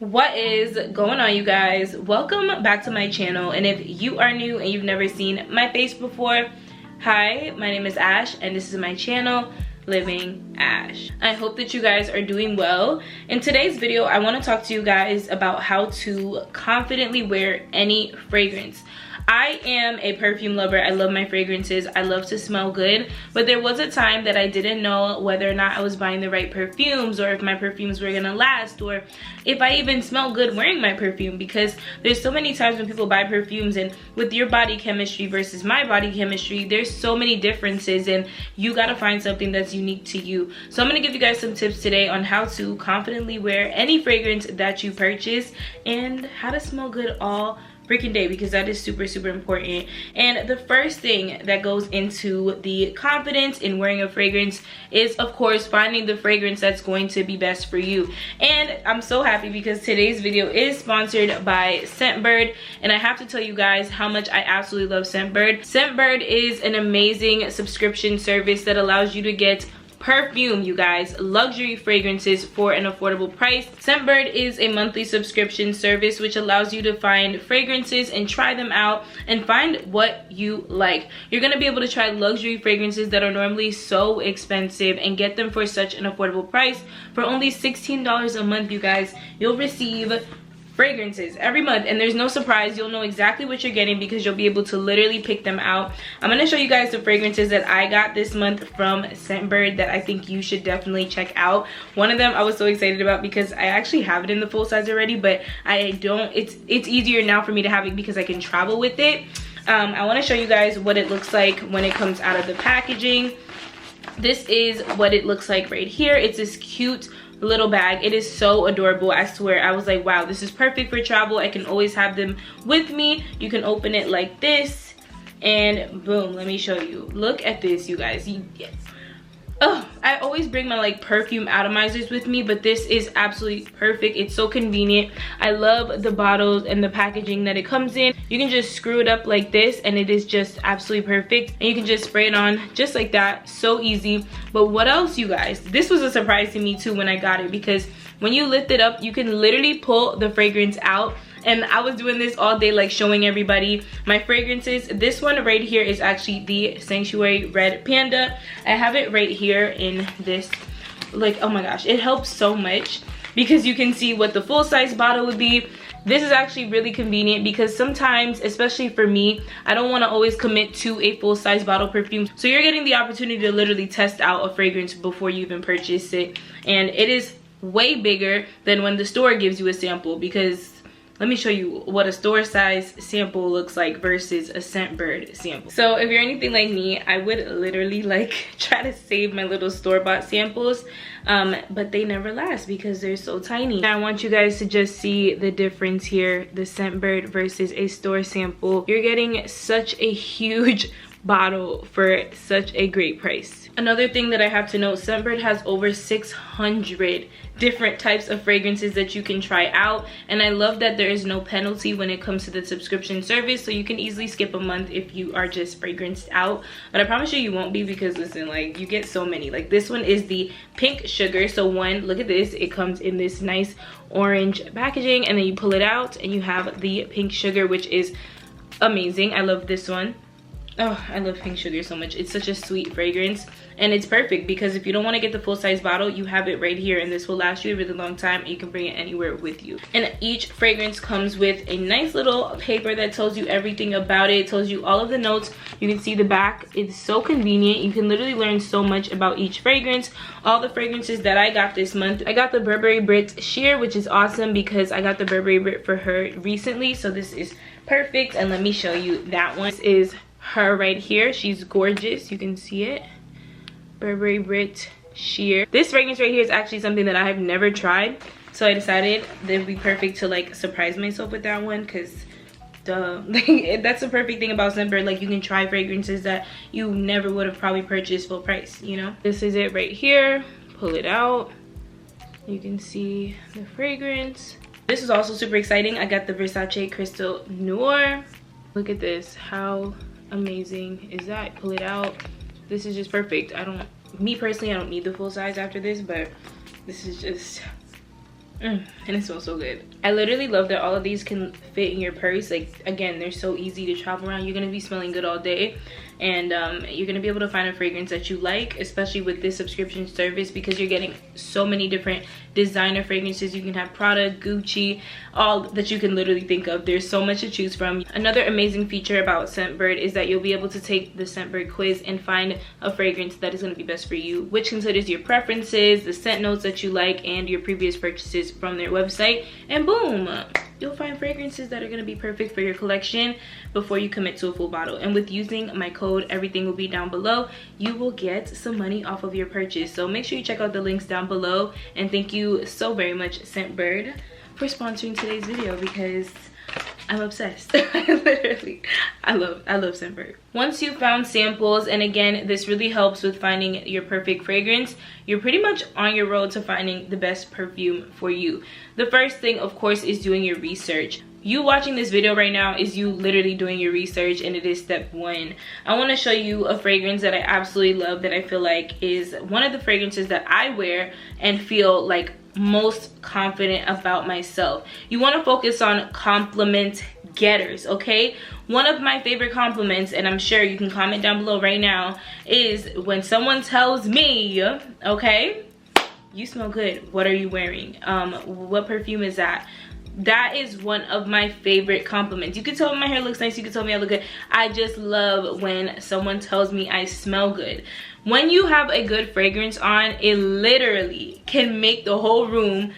What is going on, you guys? Welcome back to my channel, and if you are new and you've never seen my face before, hi, my name is Ash and this is my channel, Living Ash. I hope that you guys are doing well. In today's video, I want to talk to you guys about how to confidently wear any fragrance. I am a perfume lover. I love my fragrances. I love to smell good, but there was a time that I didn't know whether or not I was buying the right perfumes, or if my perfumes were gonna last, or if I even smell good wearing my perfume, because there's so many times when people buy perfumes and with your body chemistry versus my body chemistry, there's so many differences and you gotta find something that's unique to you. So I'm gonna give you guys some tips today on how to confidently wear any fragrance that you purchase and how to smell good all freaking day, because that is super important. And the first thing that goes into the confidence in wearing a fragrance is, of course, finding the fragrance that's going to be best for you. And I'm so happy because today's video is sponsored by Scentbird, and I have to tell you guys how much I absolutely love Scentbird. Scentbird is an amazing subscription service that allows you to get perfume, you guys, luxury fragrances for an affordable price. Scentbird is a monthly subscription service which allows you to find fragrances and try them out and find what you like. You're gonna be able to try luxury fragrances that are normally so expensive and get them for such an affordable price. For only $16 a month, you guys, you'll receive fragrances every month, and there's no surprise. You'll know exactly what you're getting because you'll be able to literally pick them out. I'm going to show you guys the fragrances that I got this month from Scentbird that I think you should definitely check out. One of them I was so excited about because I actually have it in the full size already, but I don't, it's easier now for me to have it because I can travel with it. I want to show you guys what it looks like when it comes out of the packaging. This is what it looks like right here. It's this cute little bag. It is so adorable. I swear, I was like, wow, this is perfect for travel. I can always have them with me. You can open it like this and boom, let me show you. Look at this, you guys. Yes. Oh, I always bring my like perfume atomizers with me, but this is absolutely perfect. It's so convenient. I love the bottles and the packaging that it comes in. You can just screw it up like this and it is just absolutely perfect, and you can just spray it on just like that. So easy. But what else, you guys? This was a surprise to me too when I got it, because when you lift it up, you can literally pull the fragrance out. And I was doing this all day, like showing everybody my fragrances. This one right here is actually the Sanctuary Red Panda. I have it right here in this, like, oh my gosh, it helps so much because you can see what the full size bottle would be. This is actually really convenient because sometimes, especially for me, I don't want to always commit to a full size bottle perfume. So you're getting the opportunity to literally test out a fragrance before you even purchase it. And it is way bigger than when the store gives you a sample, because let me show you what a store size sample looks like versus a Scentbird sample. So if you're anything like me, I would literally like try to save my little store-bought samples, but they never last because they're so tiny. Now I want you guys to just see the difference here, the Scentbird versus a store sample. You're getting such a huge bottle for such a great price. Another thing that I have to note, Scentbird has over 600 different types of fragrances that you can try out, and I love that there is no penalty when it comes to the subscription service, so you can easily skip a month if you are just fragranced out. But I promise you won't be, because listen, like, you get so many. Like, this one is the Pink Sugar. So one, look at this, it comes in this nice orange packaging, and then you pull it out and you have the Pink Sugar, which is amazing. I love this one. Oh, I love Pink Sugar so much. It's such a sweet fragrance, and it's perfect because if you don't want to get the full-size bottle, you have it right here, and this will last you a really long time, and you can bring it anywhere with you. And each fragrance comes with a nice little paper that tells you everything about it. It tells you all of the notes. You can see the back. It's so convenient. You can literally learn so much about each fragrance. All the fragrances that I got this month, I got the Burberry Brit Sheer, which is awesome because I got the Burberry Brit for her recently, so this is perfect. And let me show you that one. This is her right here. She's gorgeous. You can see it. Burberry Brit Sheer. This fragrance right here is actually something that I have never tried, so I decided that it would be perfect to like surprise myself with that one, because duh. That's the perfect thing about Scentbird. Like, you can try fragrances that you never would have probably purchased full price, you know. This is it right here. Pull it out. You can see the fragrance. This is also super exciting. I got the Versace Crystal Noir. Look at this. How amazing is that? Pull it out. This is just perfect. Me personally, I don't need the full size after this, but this is just and it smells so good. I literally love that all of these can fit in your purse. Like, again, they're so easy to travel around. You're gonna be smelling good all day, and you're gonna be able to find a fragrance that you like, especially with this subscription service, because you're getting so many different designer fragrances. You can have Prada, Gucci, all that you can literally think of. There's so much to choose from. Another amazing feature about Scentbird is that you'll be able to take the Scentbird quiz and find a fragrance that is going to be best for you, which considers your preferences, the scent notes that you like, and your previous purchases from their website, and boom, you'll find fragrances that are going to be perfect for your collection before you commit to a full bottle. And with using my code, everything will be down below, you will get some money off of your purchase. So make sure you check out the links down below, and thank you so very much, Scentbird, for sponsoring today's video, because I'm obsessed. Literally, I love Scentbird. Once you've found samples, and again, this really helps with finding your perfect fragrance, you're pretty much on your road to finding the best perfume for you. The first thing, of course, is doing your research. You watching this video right now is you literally doing your research, and it is step one. I want to show you a fragrance that I absolutely love, that I feel like is one of the fragrances that I wear and feel like most confident about myself. You want to focus on compliment getters, okay? One of my favorite compliments, and I'm sure you can comment down below right now, is when someone tells me, okay, you smell good, what are you wearing? What perfume is that? That is one of my favorite compliments. You can tell me my hair looks nice, you can tell me I look good. I just love when someone tells me I smell good. When you have a good fragrance on, it literally can make the whole room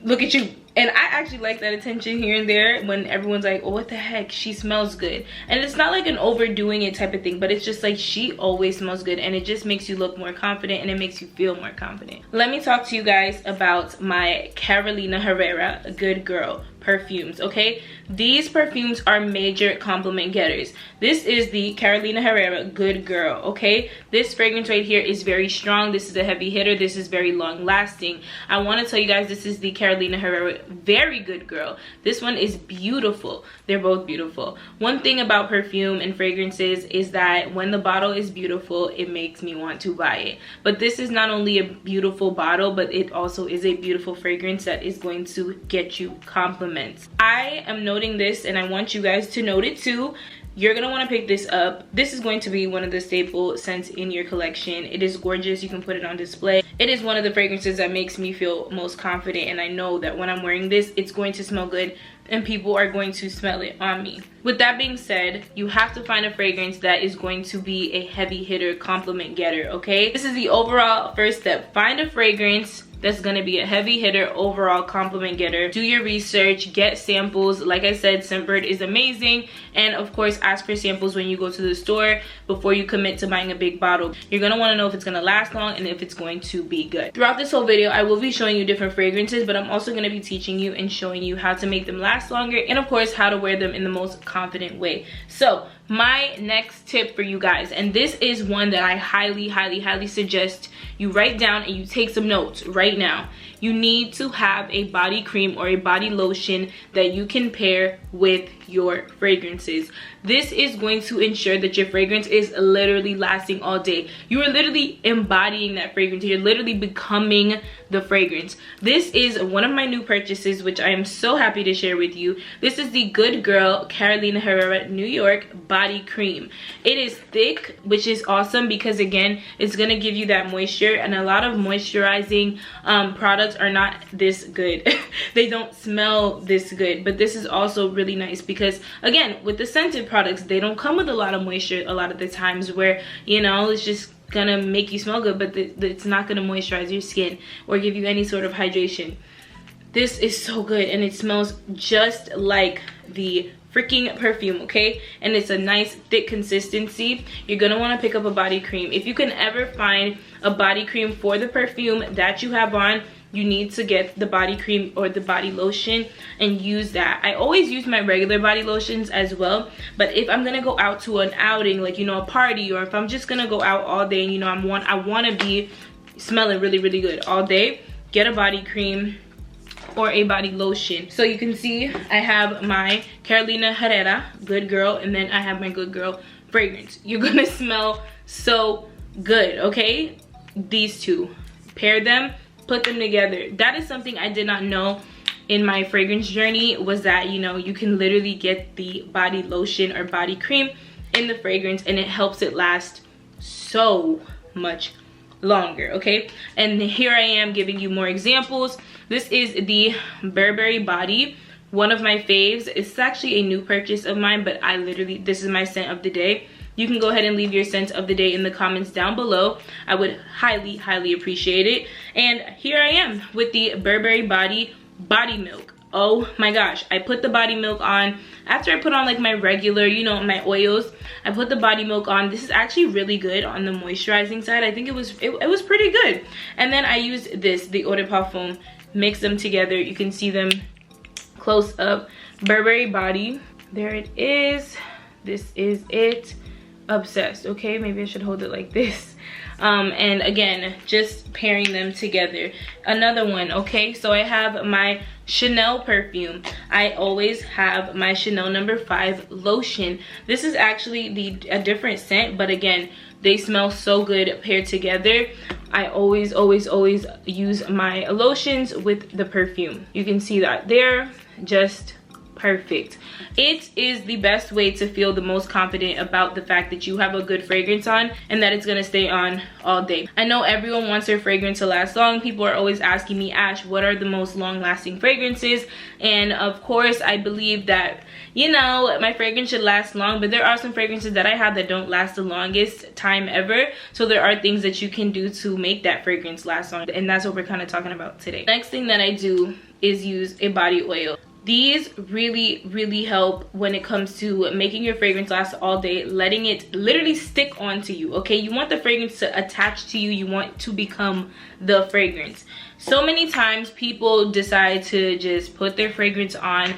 look at you. And I actually like that attention here and there when everyone's like, oh, what the heck, she smells good. And it's not like an overdoing it type of thing, but it's just like she always smells good, and it just makes you look more confident, and it makes you feel more confident. Let me talk to you guys about my Carolina Herrera Good Girl perfumes, okay? These perfumes are major compliment getters. This is the Carolina Herrera Good Girl, okay? This fragrance right here is very strong. This is a heavy hitter. This is very long lasting. I want to tell you guys, this is the Carolina Herrera Very Good Girl. This one is beautiful. They're both beautiful. One thing about perfume and fragrances is that when the bottle is beautiful, it makes me want to buy it. But this is not only a beautiful bottle, but it also is a beautiful fragrance that is going to get you compliments. I am noting this, and I want you guys to note it too. You're gonna want to pick this up. This is going to be one of the staple scents in your collection. It is gorgeous. You can put it on display. It is one of the fragrances that makes me feel most confident, and I know that when I'm wearing this, it's going to smell good and people are going to smell it on me. With that being said, you have to find a fragrance that is going to be a heavy hitter, compliment getter, okay? This is the overall first step. Find a fragrance that's gonna be a heavy hitter, overall compliment getter. Do your research, get samples. Like I said, Scentbird is amazing, and of course ask for samples when you go to the store before you commit to buying a big bottle. You're gonna want to know if it's gonna last long and if it's going to be good. Throughout this whole video, I will be showing you different fragrances, but I'm also gonna be teaching you and showing you how to make them last longer, and of course how to wear them in the most confident way. So my next tip for you guys, and this is one that I highly suggest you write down and you take some notes right now. You need to have a body cream or a body lotion that you can pair with your fragrances. This is going to ensure that your fragrance is literally lasting all day. You are literally embodying that fragrance. You're literally becoming the fragrance. This is one of my new purchases, which I am so happy to share with you. This is the Good Girl Carolina Herrera New York Body Cream. It is thick, which is awesome because again, it's gonna give you that moisture, and a lot of moisturizing products are not this good. They don't smell this good, but this is also really nice because again, with the scented products, they don't come with a lot of moisture a lot of the times, where, you know, it's just gonna make you smell good, but it's not gonna moisturize your skin or give you any sort of hydration. This is so good, and it smells just like the freaking perfume, okay? And it's a nice thick consistency. You're gonna want to pick up a body cream. If you can ever find a body cream for the perfume that you have on, you need to get the body cream or the body lotion and use that. I always use my regular body lotions as well, but if I'm gonna go out to an outing, like, you know, a party, or if I'm just gonna go out all day and, you know, I want to be smelling really good all day, get a body cream or a body lotion. So you can see I have my Carolina Herrera Good Girl, and then I have my Good Girl fragrance. You're gonna smell so good, okay? These two, pair them, put them together. That is something I did not know in my fragrance journey, was that, you know, you can literally get the body lotion or body cream in the fragrance and it helps it last so much longer. Okay, and here I am giving you more examples. This is the Burberry Body, one of my faves. It's actually a new purchase of mine, but I literally, this is my scent of the day. You can go ahead and leave your scent of the day in the comments down below. I would highly, highly appreciate it. And here I am with the Burberry Body Milk. Oh my gosh, I put the body milk on after I put on like my regular, you know, my oils. I put the body milk on. This is actually really good on the moisturizing side. I think it was pretty good. And then I used this, the Eau de Parfum. Mix them together. You can see them close up. Burberry Body, there it is. This is it. Obsessed. Okay, maybe I should hold it like this. And again, just pairing them together. Another one. Okay, so I have my Chanel perfume. I always have my Chanel No. 5 lotion. This is actually a different scent, but again, they smell so good paired together. I always use my lotions with the perfume. You can see that there, just perfect. It is the best way to feel the most confident about the fact that you have a good fragrance on and that it's gonna stay on all day. I know everyone wants their fragrance to last long. People are always asking me, Ash, what are the most long-lasting fragrances? And of course, I believe that, you know, my fragrance should last long, but there are some fragrances that I have that don't last the longest time ever. So there are things that you can do to make that fragrance last long, and that's what we're kind of talking about today. Next thing that I do is use a body oil. These really help when it comes to making your fragrance last all day, letting it literally stick onto you. Okay, you want the fragrance to attach to you. You want to become the fragrance. So many times people decide to just put their fragrance on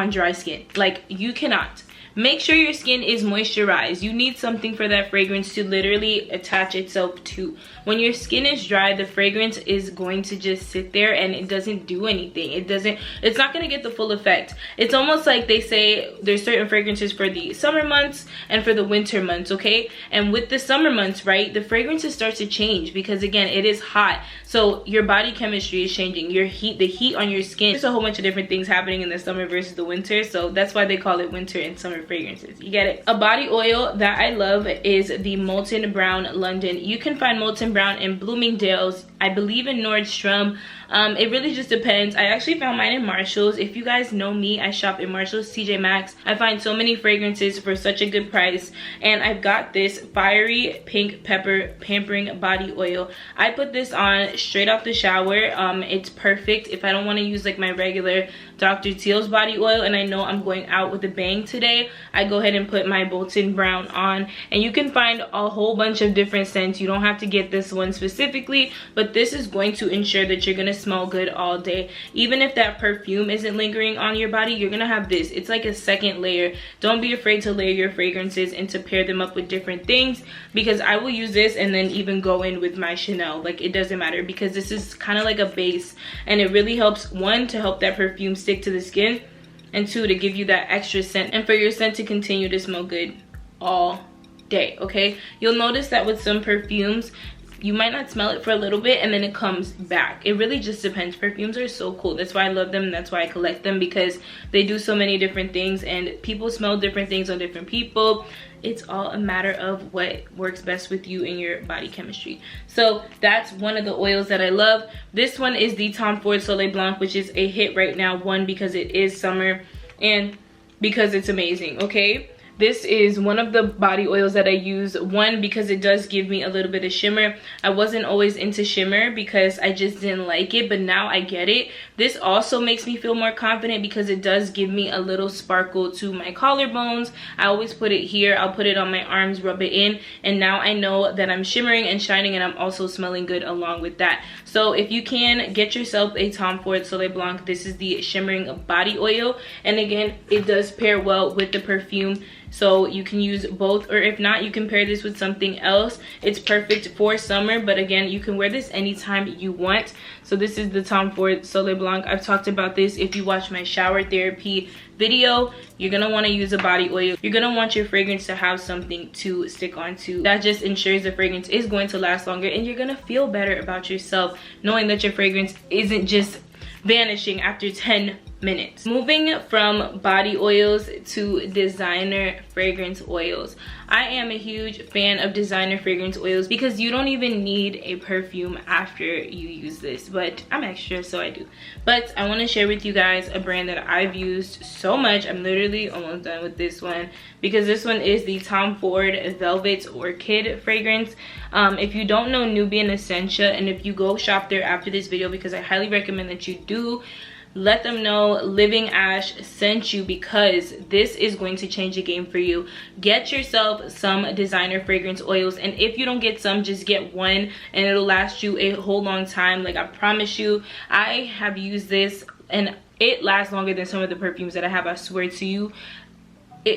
dry skin. Like, you cannot. Make sure your skin is moisturized. You need something for that fragrance to literally attach itself to. When your skin is dry, the fragrance is going to just sit there and it doesn't do anything. It's not gonna get the full effect. It's almost like they say there's certain fragrances for the summer months and for the winter months, okay? And with the summer months, right, the fragrances start to change because again, it is hot. So your body chemistry is changing. The heat on your skin. There's a whole bunch of different things happening in the summer versus the winter. So that's why they call it winter and summer fragrances. You get it? A body oil that I love is the Molten Brown London. You can find Molten Brown in Bloomingdale's, I believe in Nordstrom. It really just depends. I actually found mine in Marshall's. If you guys know me, I shop in Marshall's, TJ Maxx. I find so many fragrances for such a good price. And I've got this Fiery Pink Pepper Pampering Body Oil. I put this on straight off the shower. It's perfect if I don't want to use like my regular Dr. Teal's body oil and I know I'm going out with a bang today. I go ahead and put my Molten Brown on. And you can find a whole bunch of different scents. You don't have to get this one specifically, but this is going to ensure that you're going to smell good all day. Even if that perfume isn't lingering on your body, you're going to have this. It's like a second layer. Don't be afraid to layer your fragrances and to pair them up with different things, because I will use this and then even go in with my Chanel. Like, it doesn't matter because this is kind of like a base and it really helps, one, to help that perfume stick to the skin, and two, to give you that extra scent and for your scent to continue to smell good all day. Okay, you'll notice that with some perfumes you might not smell it for a little bit and then it comes back. It really just depends. Perfumes are so cool. That's why I love them, and that's why I collect them, because they do so many different things and people smell different things on different people. It's all a matter of what works best with you and your body chemistry. So that's one of the oils that I love. This one is the Tom Ford Soleil Blanc, which is a hit right now. One, because it is summer, and because it's amazing. Okay, this is one of the body oils that I use. One, because it does give me a little bit of shimmer. I wasn't always into shimmer because I just didn't like it, but now I get it. This also makes me feel more confident because it does give me a little sparkle to my collarbones. I always put it here. I'll put it on my arms, rub it in, and now I know that I'm shimmering and shining, and I'm also smelling good along with that. So if you can, get yourself a Tom Ford Soleil Blanc. This is the shimmering body oil, and again, it does pair well with the perfume so you can use both, or if not, you can pair this with something else. It's perfect for summer, but again, you can wear this anytime you want. So this is the Tom Ford Soleil Blanc. I've talked about this. If you watch my shower therapy video, you're gonna want to use a body oil. You're gonna want your fragrance to have something to stick onto. That just ensures the fragrance is going to last longer, and you're gonna feel better about yourself knowing that your fragrance isn't just vanishing after 10 minutes. Moving from body oils to designer fragrance oils. I am a huge fan of designer fragrance oils because you don't even need a perfume after you use this, but I'm extra, so I do. But I want to share with you guys a brand that I've used so much. I'm literally almost done with this one, because this one is the Tom Ford Velvet Orchid fragrance. If you don't know Nubian Essentia, and if you go shop there after this video, because I highly recommend that you do, let them know Living Ash sent you, because this is going to change the game for you. Get yourself some designer fragrance oils, and if you don't get some, just get one and it'll last you a whole long time. Like, I promise you, I have used this and it lasts longer than some of the perfumes that I have, I swear to you.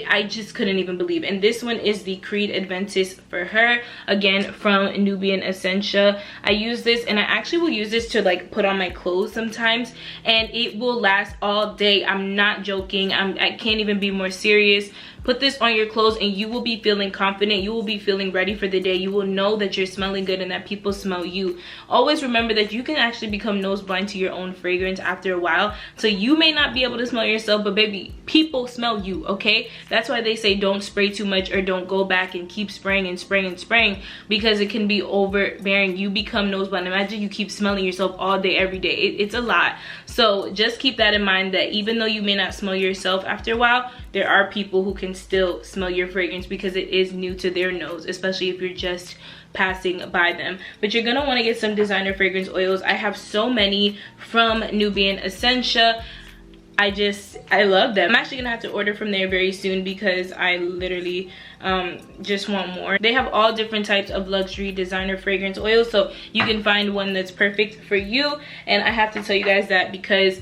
I just couldn't even believe. And this one is the Creed Adventus for Her, again from Nubian Essentia. I use this, and I actually will use this to like put on my clothes sometimes, and it will last all day. I'm not joking. I can't even be more serious. Put this on your clothes and you will be feeling confident. You will be feeling ready for the day. You will know that you're smelling good and that people smell you. Always remember that you can actually become nose blind to your own fragrance after a while. So you may not be able to smell yourself, but baby, people smell you, okay? That's why they say don't spray too much, or don't go back and keep spraying and spraying and spraying, because it can be overbearing. You become nose blind. Imagine you keep smelling yourself all day, every day. It's a lot. So just keep that in mind, that even though you may not smell yourself after a while, there are people who can still smell your fragrance because it is new to their nose, especially if you're just passing by them. But you're gonna want to get some designer fragrance oils. I have so many from Nubian Essentia. I love them. I'm actually gonna have to order from there very soon, because I literally just want more. They have all different types of luxury designer fragrance oils, so you can find one that's perfect for you. And I have to tell you guys that, because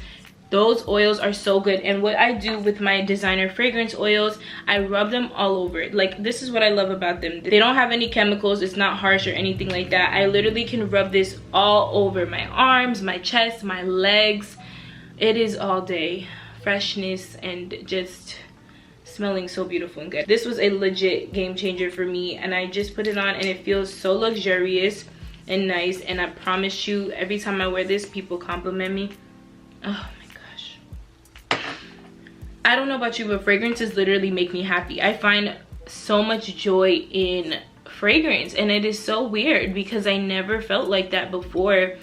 those oils are so good. And what I do with my designer fragrance oils, I rub them all over. Like, this is what I love about them. They don't have any chemicals. It's not harsh or anything like that. I literally can rub this all over my arms, my chest, my legs. It is all day freshness and just smelling so beautiful and good. This was a legit game changer for me, and I just put it on and it feels so luxurious and nice. And I promise you, every time I wear this, people compliment me. Oh, I don't know about you, but fragrances literally make me happy. I find so much joy in fragrance, and it is so weird because I never felt like that before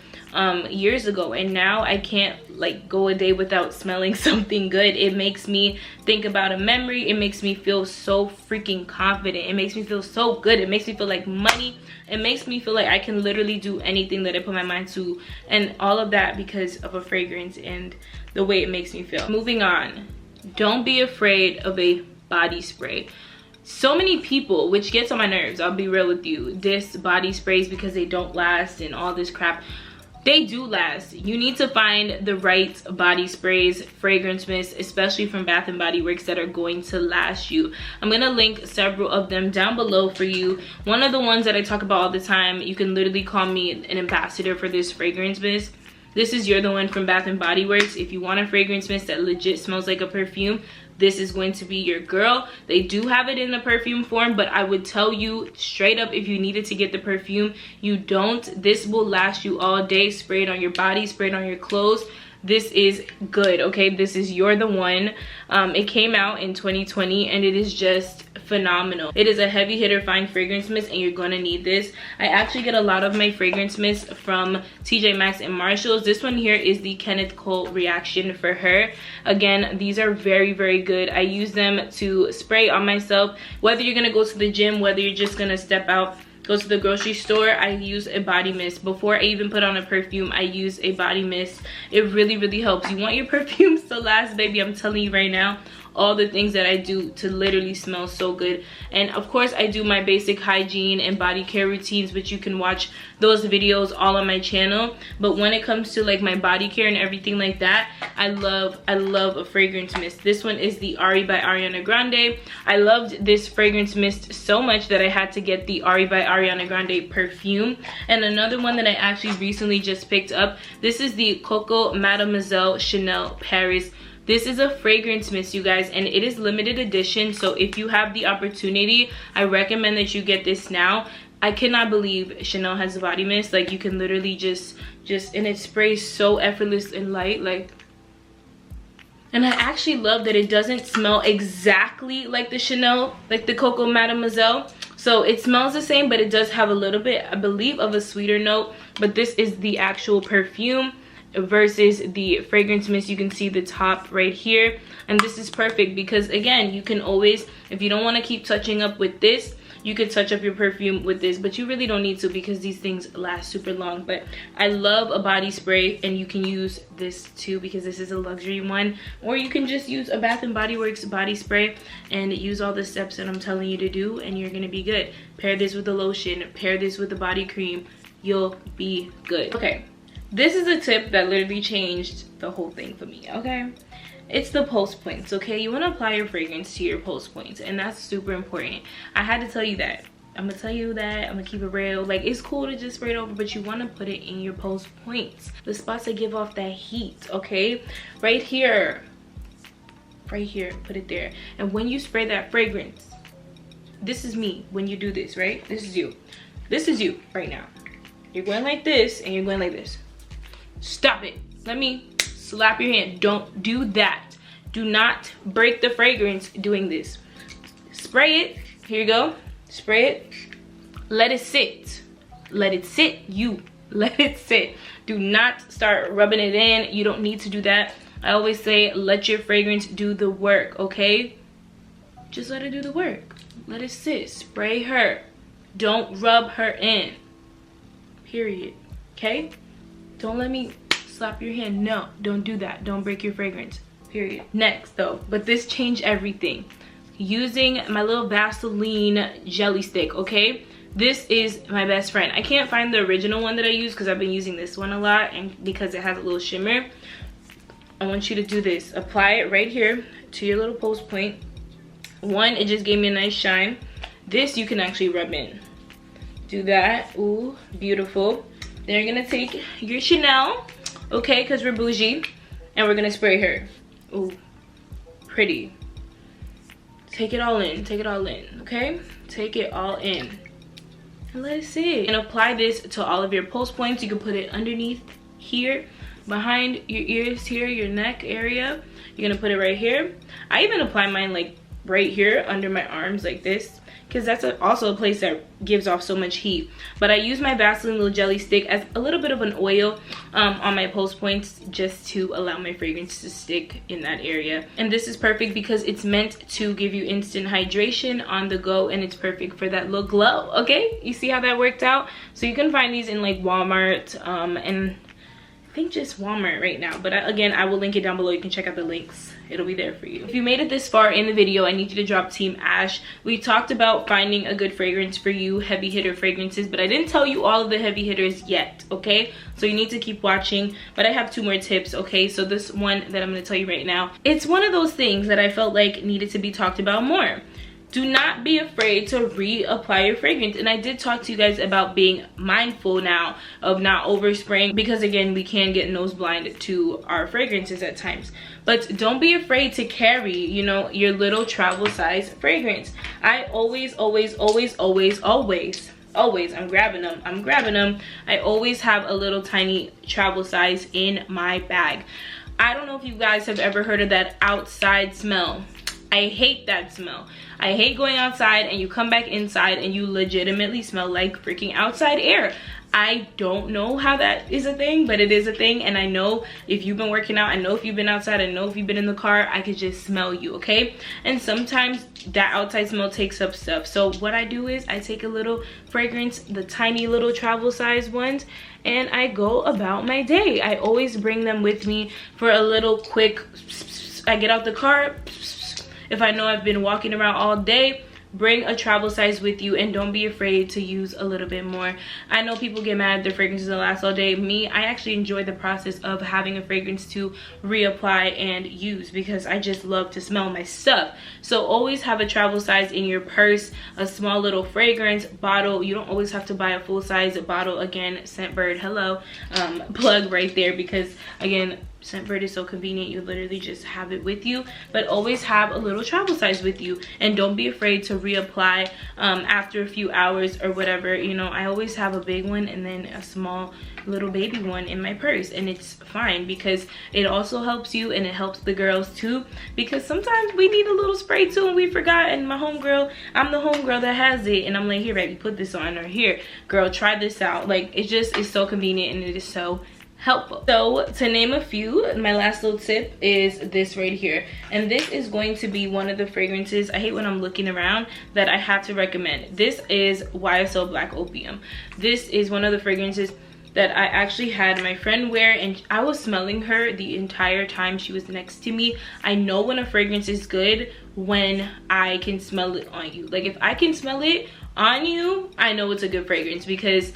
years ago, and now I can't like go a day without smelling something good. It makes me think about a memory. It makes me feel so freaking confident. It makes me feel so good. It makes me feel like money. It makes me feel like I can literally do anything that I put my mind to, and all of that because of a fragrance and the way it makes me feel. Moving on. Don't be afraid of a body spray. So many people, which gets on my nerves, I'll be real with you, diss body sprays because they don't last and all this crap. They do last. You need to find the right body sprays, fragrance mists, especially from Bath & Body Works, that are going to last you. I'm gonna link several of them down below for you. One of the ones that I talk about all the time, you can literally call me an ambassador for this fragrance mist. This is You're the One from Bath & Body Works. If you want a fragrance mist that legit smells like a perfume, this is going to be your girl. They do have it in the perfume form, but I would tell you straight up, if you needed to get the perfume, you don't. This will last you all day. Spray it on your body, spray it on your clothes. This is good, okay? This is You're the One. It came out in 2020 and it is just phenomenal. It is a heavy hitter fine fragrance mist, and you're gonna need this. I actually get a lot of my fragrance mists from TJ Maxx and Marshalls. This one here is the Kenneth Cole Reaction for Her. Again, these are very, very good. I use them to spray on myself. Whether you're gonna go to the gym, whether you're just gonna step out, go to the grocery store, I use a body mist. Before I even put on a perfume, I use a body mist. It really, really helps. You want your perfumes to last, baby, I'm telling you right now. all the things that I do to literally smell so good. And of course I do my basic hygiene and body care routines, which you can watch those videos all on my channel. But when it comes to like my body care and everything like that, I love a fragrance mist. This one is the Ari by Ariana Grande. I loved this fragrance mist so much that I had to get the Ari by Ariana Grande Perfume. And another one that I actually recently just picked up, this is the Coco Mademoiselle Chanel Paris. This is a fragrance mist, you guys, and it is limited edition. So if you have the opportunity, I recommend that you get this now. I cannot believe Chanel has a body mist. Like, you can literally just and it sprays so effortless and light, like. And I actually love that it doesn't smell exactly like the Chanel, like the Coco Mademoiselle. So it smells the same, but it does have a little bit, I believe, of a sweeter note. But this is the actual perfume versus the fragrance mist. You can see the top right here. And this is perfect because, again, you can always, if you don't want to keep touching up with this, you could touch up your perfume with this, but you really don't need to because these things last super long. But I love a body spray, and you can use this too because this is a luxury one. Or you can just use a Bath & Body Works body spray and use all the steps that I'm telling you to do, and you're gonna be good. Pair this with the lotion, pair this with the body cream, you'll be good. Okay, this is a tip that literally changed the whole thing for me, okay? It's the pulse points, okay? You want to apply your fragrance to your pulse points, and that's super important. I had to tell you that. I'm gonna tell you that. I'm gonna keep it real. Like, it's cool to just spray it over, but you want to put it in your pulse points, the spots that give off that heat, okay? Right here, put it there. And when you spray that fragrance, this is me when you do this, right? This is you right now. You're going like this, and you're going like this. Stop it. Let me slap your hand. Don't do that. Do not break the fragrance doing this. Spray it. Here you go. Spray it. Let it sit. Let it sit. Let it sit. Do not start rubbing it in. You don't need to do that. I always say, let your fragrance do the work, okay? Just let it do the work. Let it sit. Spray her. Don't rub her in. Period. Okay? Don't let me slap your hand. No, don't do that. Don't break your fragrance, period. Next though, but this changed everything, using my little Vaseline jelly stick, okay? This is my best friend. I can't find the original one that I use because I've been using this one a lot, and because it has a little shimmer. I want you to do this. Apply it right here to your little pulse point. One, it just gave me a nice shine. This you can actually rub in. Do that. Ooh, beautiful. Then you're gonna take your Chanel, okay, because we're bougie, and we're gonna spray her. Ooh, pretty. Take it all in, okay? Take it all in. And let it sit. And apply this to all of your pulse points. You can put it underneath here, behind your ears here, your neck area. You're gonna put it right here. I even apply mine like right here under my arms like this, because that's also a place that gives off so much heat. But I use my Vaseline little jelly stick as a little bit of an oil on my pulse points, just to allow my fragrance to stick in that area. And this is perfect because it's meant to give you instant hydration on the go, and it's perfect for that little glow, okay? You see how that worked out? So you can find these in like Walmart and I think just Walmart right now, but again, I will link it down below. You can check out the links. It'll be there for you. If you made it this far in the video, I need you to drop Team Ash. We talked about finding a good fragrance for you, heavy hitter fragrances, but I didn't tell you all of the heavy hitters yet, okay? So you need to keep watching, but I have 2 more tips, okay? So this one that I'm gonna tell you right now, it's one of those things that I felt like needed to be talked about more. Do not be afraid to reapply your fragrance. And I did talk to you guys about being mindful now of not overspraying, because again, we can get nose blind to our fragrances at times. But don't be afraid to carry, you know, your little travel size fragrance. I always, I'm grabbing them. I always have a little tiny travel size in my bag. I don't know if you guys have ever heard of that outside smell. I hate that smell. I hate going outside and you come back inside and you legitimately smell like freaking outside air. I don't know how that is a thing, but it is a thing. And I know if you've been working out, I know if you've been outside, I know if you've been in the car, I could just smell you, okay? And sometimes that outside smell takes up stuff. So what I do is I take a little fragrance, the tiny little travel size ones, and I go about my day. I always bring them with me for a little quick, I get out the car, if I know I've been walking around all day, bring a travel size with you and don't be afraid to use a little bit more. I know people get mad if their fragrances don't last all day. Me, I actually enjoy the process of having a fragrance to reapply and use because I just love to smell my stuff. So always have a travel size in your purse, a small little fragrance bottle. You don't always have to buy a full size bottle. Again, Scentbird, hello, plug right there, because again, Scentbird is so convenient. You literally just have it with you, but always have a little travel size with you, and don't be afraid to reapply after a few hours or whatever. You know, I always have a big one and then a small little baby one in my purse, and it's fine because it also helps you and it helps the girls too, because sometimes we need a little spray too and we forgot, and my homegirl, I'm the homegirl that has it, and I'm like, here baby, put this on, or here girl, try this out. Like, it just is so convenient and it is so helpful. So to name a few, my last little tip is this right here, and this is going to be one of the fragrances, I hate when I'm looking around, that I have to recommend. This is YSL Black Opium. This is one of the fragrances that I actually had my friend wear, and I was smelling her the entire time she was next to me. I know when a fragrance is good when I can smell it on you. Like, if I can smell it on you, I know it's a good fragrance, because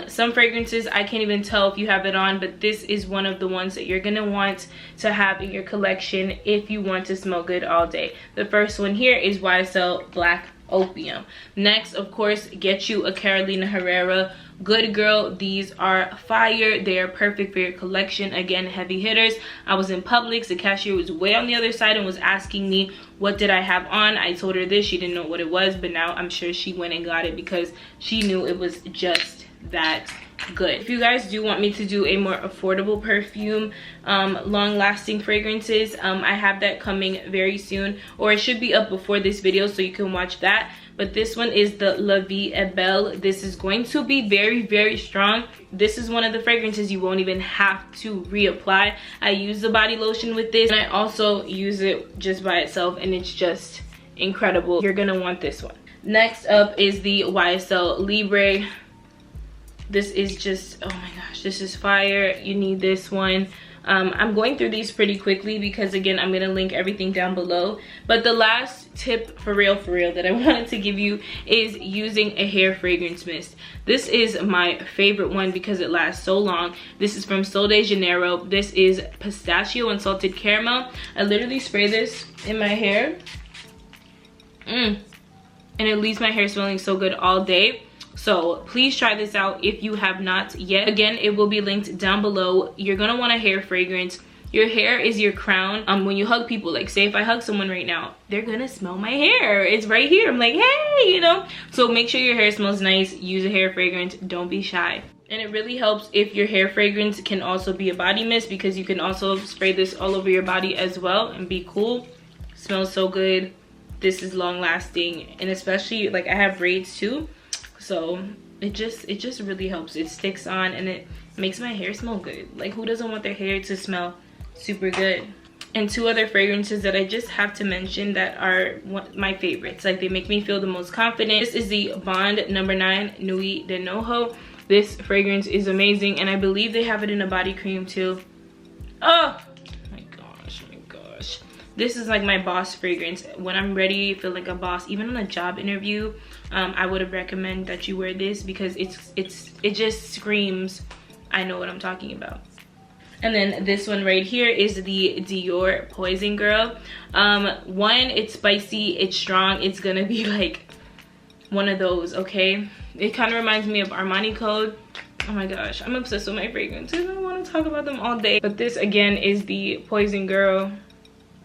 some fragrances I can't even tell if you have it on, but this is one of the ones that you're gonna want to have in your collection if you want to smell good all day. The first one here is YSL Black Opium. Next, of course, get you a Carolina Herrera Good Girl. These are fire. They are perfect for your collection. Again, heavy hitters. I was in Publix, the cashier was way on the other side and was asking me what did I have on. I told her this, she didn't know what it was, but now I'm sure she went and got it because she knew it was just that good. If you guys do want me to do a more affordable perfume, long-lasting fragrances, I have that coming very soon, or it should be up before this video so you can watch that. But this one is the La Vie est Belle. This is going to be very, very strong. This is one of the fragrances you won't even have to reapply. I use the body lotion with this, and I also use it just by itself, and it's just incredible. You're gonna want this one. Next up is the Ysl Libre. This is just, oh my gosh, this is fire. You need this one. I'm going through these pretty quickly because, again, I'm gonna link everything down below. But the last tip for real that I wanted to give you is using a hair fragrance mist. This is my favorite one because it lasts so long. This is from Sol de Janeiro. This is pistachio and salted caramel. I literally spray this in my hair, and it leaves my hair smelling so good all day. So please try this out if you have not yet. Again, it will be linked down below. You're gonna want a hair fragrance. Your hair is your crown. When you hug people, like say if I hug someone right now, they're gonna smell my hair. It's right here. I'm like, hey, you know. So make sure your hair smells nice. Use a hair fragrance. Don't be shy. And it really helps if your hair fragrance can also be a body mist, because you can also spray this all over your body as well and be cool. Smells so good. This is long lasting, and especially like I have braids too. So it just really helps. It sticks on and it makes my hair smell good. Like, who doesn't want their hair to smell super good? And two other fragrances that I just have to mention that are my favorites. Like, they make me feel the most confident. This is the Bond No. 9 Nuit de Noho. This fragrance is amazing, and I believe they have it in a body cream too. Oh my gosh, my gosh. This is like my boss fragrance. When I'm ready, feel like a boss, even on a job interview, I would recommend that you wear this because it just screams, I know what I'm talking about. And then this one right here is the Dior Poison Girl. One, it's spicy, it's strong, it's gonna be like one of those, okay? It kind of reminds me of Armani Code. Oh my gosh, I'm obsessed with my fragrances. I want to talk about them all day. But this again is the Poison Girl.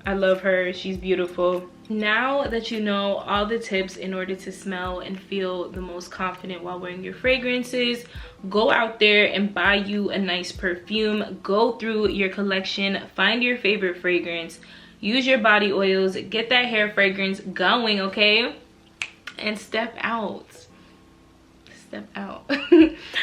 I love her, she's beautiful. Now that you know all the tips in order to smell and feel the most confident while wearing your fragrances, go out there and buy you a nice perfume. Go through your collection, find your favorite fragrance, use your body oils, get that hair fragrance going, okay? And step out. Step out.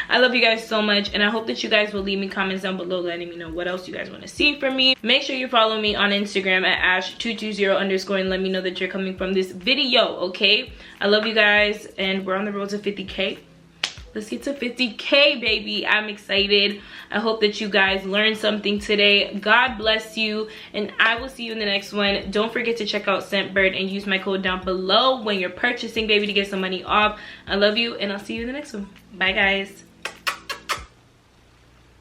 I love you guys so much, and I hope that you guys will leave me comments down below letting me know what else you guys want to see from me. Make sure you follow me on Instagram at ash220_ and let me know that you're coming from this video, okay? I love you guys, and we're on the road to 50K. let's get to 50K, baby. I'm excited. I hope that you guys learned something today. God bless you, and I will see you in the next one. Don't forget to check out Scentbird and use my code down below when you're purchasing, baby, to get some money off. I love you, and I'll see you in the next one. Bye, guys.